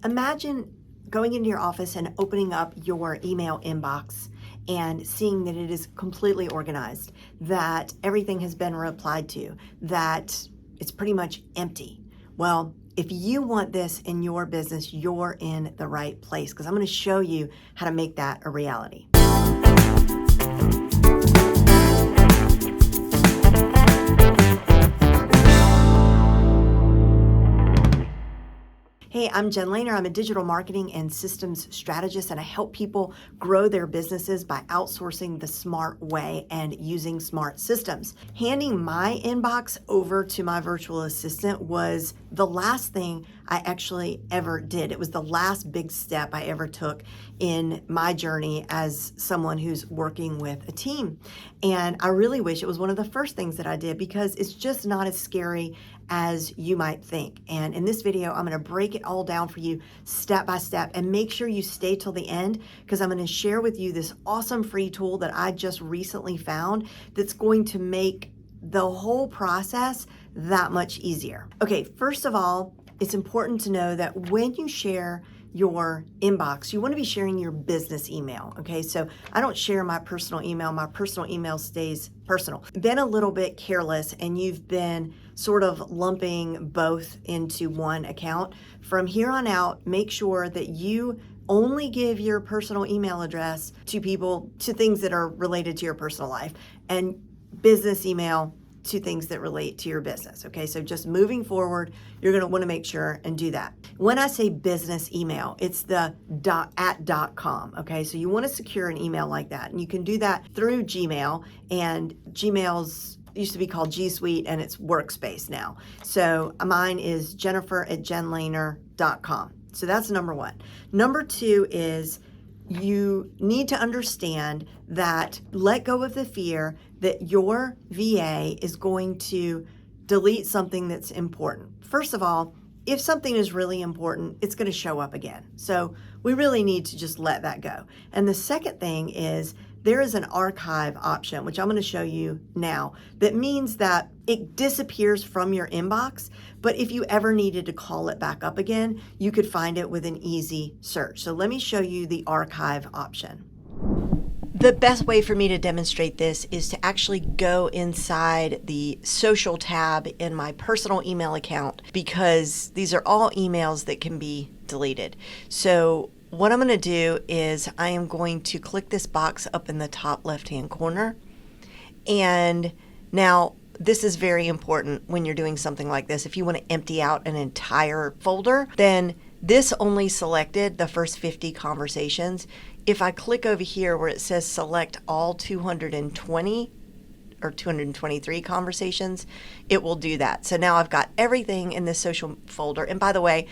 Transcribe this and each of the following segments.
Imagine going into your office and opening up your email inbox and seeing that it is completely organized, that everything has been replied to, that it's pretty much empty. Well, if you want this in your business, you're in the right place, because I'm going to show you how to make that a reality. Hey, I'm Jen Lehner. I'm a digital marketing and systems strategist, and I help people grow their businesses by outsourcing the smart way and using smart systems. Handing my inbox over to my virtual assistant was the last thing I actually ever did. It was the last big step I ever took in my journey as someone who's working with a team. And I really wish it was one of the first things that I did, because it's just not as scary as you might think. And in this video, I'm going to break it all down for you step by step, and make sure you stay till the end, because I'm going to share with you this awesome free tool that I just recently found that's going to make the whole process that much easier. Okay, first of all, it's important to know that when you share your inbox, you want to be sharing your business email. Okay, so I don't share my personal email. My personal email stays personal. Been a little bit careless and you've been sort of lumping both into one account. From here on out, make sure that you only give your personal email address to people, to things that are related to your personal life, and business email to things that relate to your business. Okay, so just moving forward, you're going to want to make sure and do that. When I say business email, it's the .com. Okay, so you want to secure an email like that, and you can do that through Gmail. And Gmail's used to be called G Suite, and it's Workspace now. So mine is jennifer@jenlehner.com. So that's number one. Number two is you need to understand that, let go of the fear that your VA is going to delete something that's important. First of all, if something is really important, it's going to show up again. So we really need to just let that go. And the second thing is, there is an archive option, which I'm going to show you now, that means that it disappears from your inbox, but if you ever needed to call it back up again, you could find it with an easy search. So let me show you the archive option. The best way for me to demonstrate this is to actually go inside the social tab in my personal email account, because these are all emails that can be deleted. So what I'm going to do is I am going to click this box up in the top left-hand corner. And now this is very important when you're doing something like this. If you want to empty out an entire folder, then this only selected the first 50 conversations. If I click over here where it says select all 220 or 223 conversations, it will do that. So now I've got everything in this social folder. And by the way,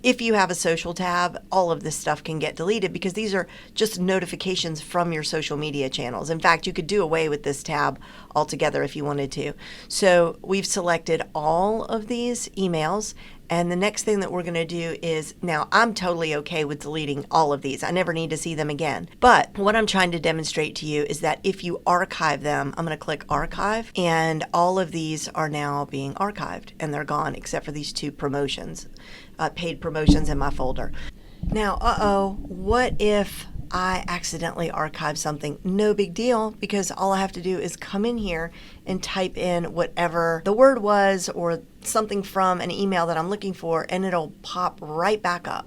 if you have a social tab, all of this stuff can get deleted, because these are just notifications from your social media channels. In fact, you could do away with this tab altogether if you wanted to. So we've selected all of these emails. And the next thing that we're going to do is, now I'm totally okay with deleting all of these. I never need to see them again. But what I'm trying to demonstrate to you is that if you archive them, I'm going to click archive, and all of these are now being archived and they're gone, except for these two promotions, paid promotions in my folder. Now, what if I accidentally archive something? No big deal, because all I have to do is come in here and type in whatever the word was or something from an email that I'm looking for, and it'll pop right back up.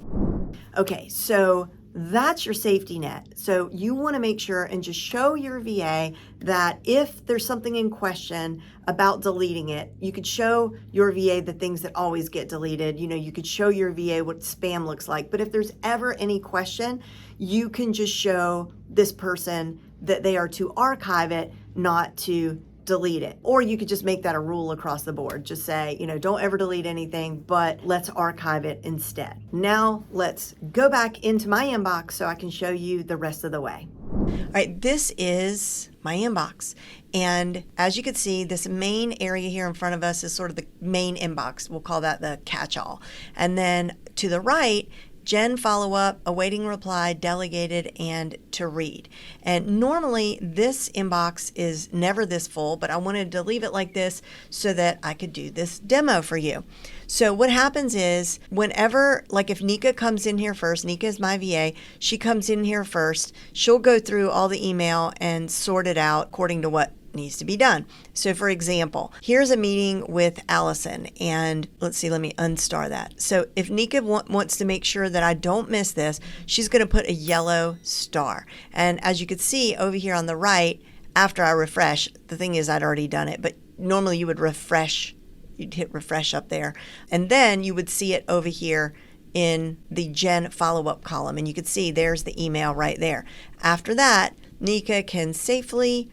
Okay, so that's your safety net. So you want to make sure and just show your VA that if there's something in question about deleting it, you could show your VA the things that always get deleted. You know, you could show your VA what spam looks like. But if there's ever any question, you can just show this person that they are to archive it, not to delete it. Or you could just make that a rule across the board. Just say, you know, don't ever delete anything, but let's archive it instead. Now let's go back into my inbox so I can show you the rest of the way. All right, this is my inbox. And as you can see, this main area here in front of us is sort of the main inbox. We'll call that the catch-all. And then to the right Jen follow-up, awaiting reply, delegated, and to read. And normally this inbox is never this full, but I wanted to leave it like this so that I could do this demo for you. So what happens is whenever, like if Nika comes in here first, Nika is my VA, she comes in here first, she'll go through all the email and sort it out according to what needs to be done. So for example, here's a meeting with Allison, and let's see, let me unstar that. So if Nika wants to make sure that I don't miss this, she's going to put a yellow star. And as you can see over here on the right, after I refresh, the thing is I'd already done it, but normally you would refresh, you'd hit refresh up there, and then you would see it over here in the Jen follow-up column, and you could see there's the email right there. After that, Nika can safely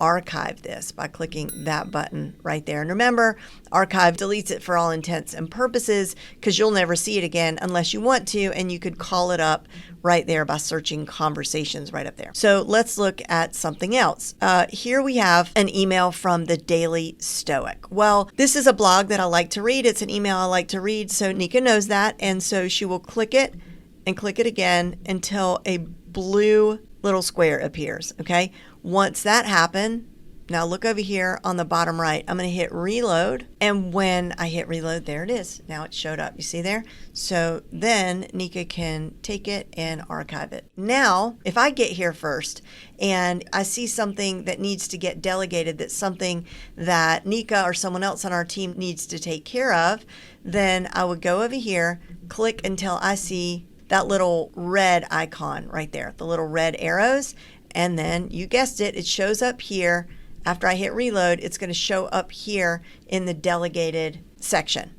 archive this by clicking that button right there. And remember, archive deletes it for all intents and purposes because you'll never see it again unless you want to, and you could call it up right there by searching conversations right up there. So let's look at something else. Here we have an email from the Daily Stoic. Well, this is a blog that I like to read. It's an email I like to read, so Nika knows that, and so she will click it and click it again until a blue little square appears, okay? Once that happened, now look over here on the bottom right. I'm going to hit reload, and when I hit reload, there it is. Now it showed up. You see there? So then Nika can take it and archive it. Now, if I get here first and I see something that needs to get delegated, that's something that Nika or someone else on our team needs to take care of, then I would go over here, click until I see that little red icon right there, the little red arrows, and then you guessed it, it shows up here. After I hit reload, it's going to show up here in the delegated section.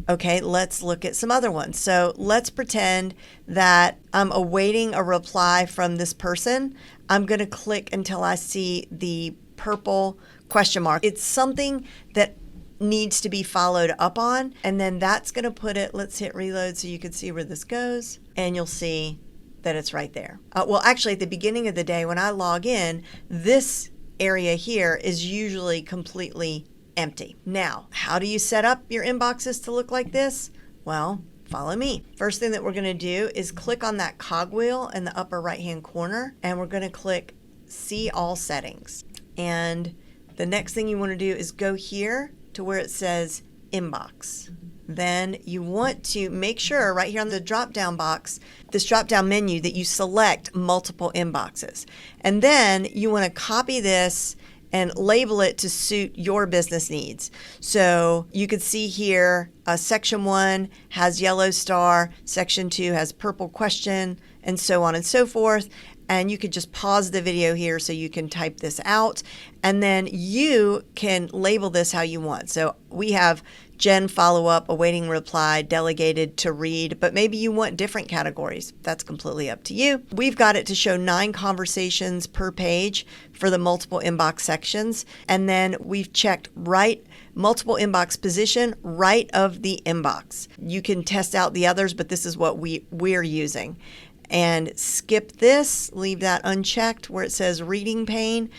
Okay, let's look at some other ones. So let's pretend that I'm awaiting a reply from this person. I'm going to click until I see the purple question mark. It's something that needs to be followed up on, and then that's going to put it, let's hit reload so you can see where this goes, and you'll see that it's right there. Well, actually at the beginning of the day when I log in, this area here is usually completely empty. Now, how do you set up your inboxes to look like this? Well, follow me. First thing that we're going to do is click on that cogwheel in the upper right hand corner, and we're going to click see all settings. And the next thing you want to do is go here to where it says inbox. Then you want to make sure right here on the drop down box, this drop down menu, that you select multiple inboxes. And then you want to copy this and label it to suit your business needs. So you could see here, section 1 has yellow star, section 2 has purple question, and so on and so forth. And you could just pause the video here so you can type this out, and then you can label this how you want. So we have Jen follow-up, awaiting reply, delegated, to read, but maybe you want different categories. That's completely up to you. We've got it to show 9 conversations per page for the multiple inbox sections, and then we've checked multiple inbox position right of the inbox. You can test out the others, but this is what we're using. And skip this, leave that unchecked where it says reading pane.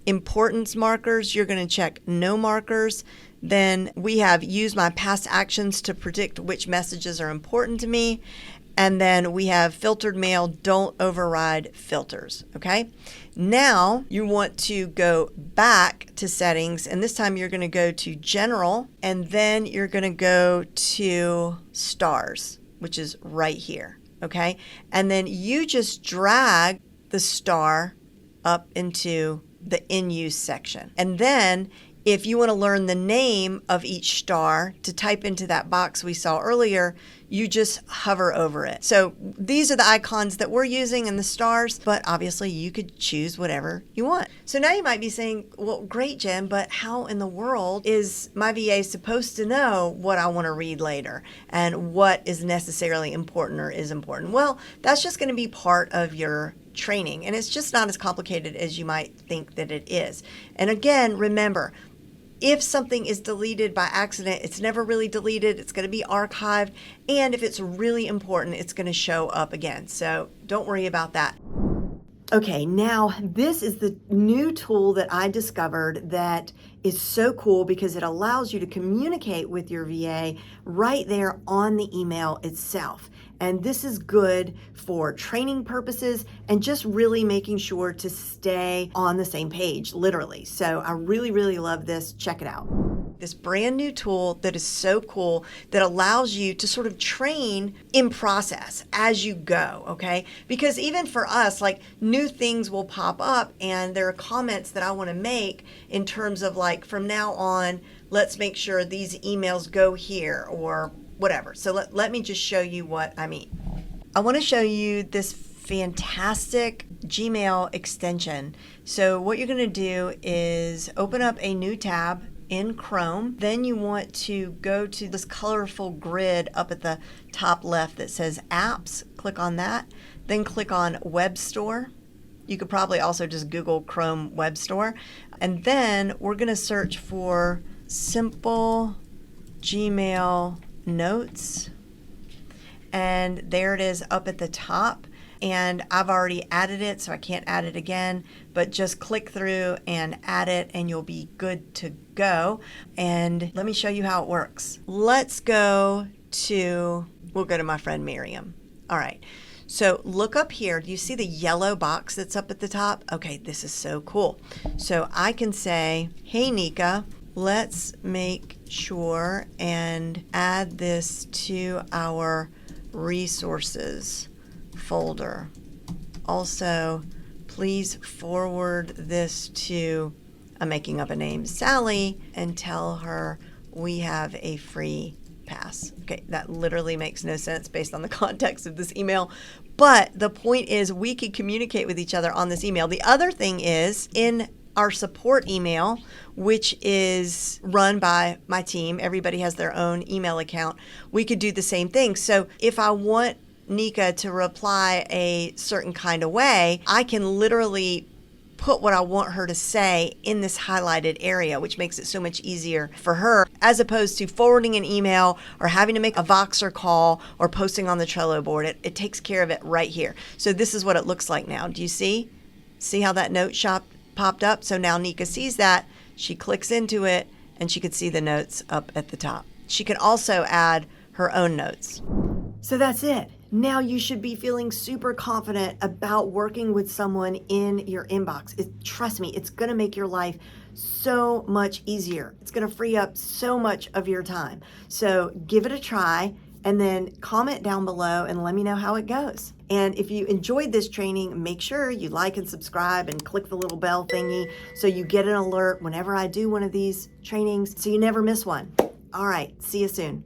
Importance markers, you're going to check no markers. Then we have use my past actions to predict which messages are important to me. And then we have filtered mail, don't override filters, okay? Now you want to go back to settings, and this time you're going to go to general, and then you're going to go to stars, which is right here. Okay, and then you just drag the star up into the in use section. And then if you want to learn the name of each star to type into that box we saw earlier, you just hover over it. So these are the icons that we're using and the stars, but obviously you could choose whatever you want. So now you might be saying, well, great, Jen, but how in the world is my VA supposed to know what I want to read later and what is necessarily important or is important? Well, that's just going to be part of your training, and it's just not as complicated as you might think that it is. And again, remember, if something is deleted by accident, it's never really deleted. It's going to be archived. And if it's really important, it's going to show up again. So don't worry about that. Okay, now this is the new tool that I discovered that is so cool because it allows you to communicate with your VA right there on the email itself. And this is good for training purposes and just really making sure to stay on the same page, literally. So I really, really love this. Check it out. This brand new tool that is so cool that allows you to sort of train in process as you go, okay? Because even for us, like new things will pop up and there are comments that I want to make in terms of like from now on, let's make sure these emails go here or whatever. So let me just show you what I mean. I want to show you this fantastic Gmail extension. So what you're going to do is open up a new tab in Chrome. Then you want to go to this colorful grid up at the top left that says apps. Click on that. Then click on Web Store. You could probably also just Google Chrome Web Store. And then we're going to search for simple Gmail notes. And there it is up at the top. And I've already added it, so I can't add it again, but just click through and add it and you'll be good to go. And let me show you how it works. We'll go to my friend Miriam. All right, so look up here. Do you see the yellow box that's up at the top? Okay, this is so cool. So I can say, hey Nika, let's make sure and add this to our resources folder. Also, please forward this to, I'm making up a name, Sally, and tell her we have a free pass. Okay, that literally makes no sense based on the context of this email, but the point is we can communicate with each other on this email. The other thing is in our support email, which is run by my team, everybody has their own email account, we could do the same thing. So if I want Nika to reply a certain kind of way, I can literally put what I want her to say in this highlighted area, which makes it so much easier for her, as opposed to forwarding an email or having to make a Voxer call or posting on the Trello board. It takes care of it right here. So this is what it looks like now. Do you see? See how that note shop popped up? So now Nika sees that, she clicks into it, and she could see the notes up at the top. She can also add her own notes. So that's it. Now you should be feeling super confident about working with someone in your inbox. Trust me, it's going to make your life so much easier. It's going to free up so much of your time. So give it a try and then comment down below and let me know how it goes. And if you enjoyed this training, make sure you like and subscribe and click the little bell thingy so you get an alert whenever I do one of these trainings so you never miss one. All right, see you soon.